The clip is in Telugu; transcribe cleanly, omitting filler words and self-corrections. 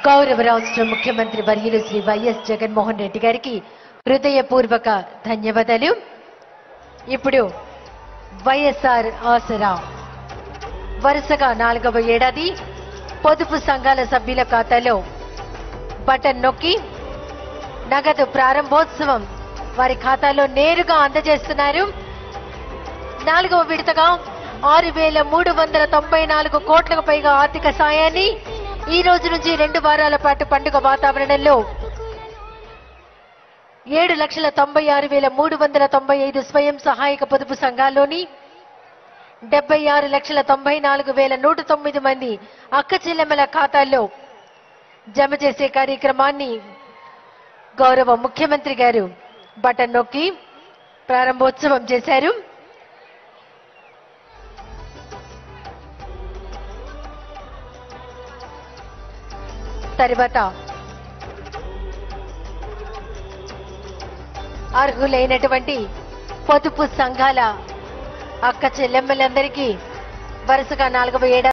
గౌరవ రాష్ట్ర ముఖ్యమంత్రి వర్యులు శ్రీ వైఎస్ జగన్మోహన్ రెడ్డి గారికి హృదయపూర్వక ధన్యవాదాలు. ఇప్పుడు వైఎస్ఆర్ ఆసరా వరుసగా 4వ ఏడాది పొదుపు సంఘాల సభ్యుల ఖాతాలో బటన్ నొక్కి నగదు ప్రారంభోత్సవం వారి ఖాతాలో నేరుగా అందజేస్తున్నారు. 4వ విడతగా 6,394 కోట్లకు పైగా ఆర్థిక సాయాన్ని ఈ రోజు నుంచి 2 వారాల పాటు పండుగ వాతావరణంలో 7,96,395 స్వయం సహాయక పొదుపు సంఘాల్లోని 76,94,109 మంది అక్క చెల్లెమ్మల ఖాతాల్లో జమ చేసే కార్యక్రమాన్ని గౌరవ ముఖ్యమంత్రి గారు బటన్ నొక్కి ప్రారంభోత్సవం చేశారు. తర్వాత అర్హులైనటువంటి పొదుపు సంఘాల అక్క చెల్లెమ్మలందరికీ వరుసగా 4వ ఏడాది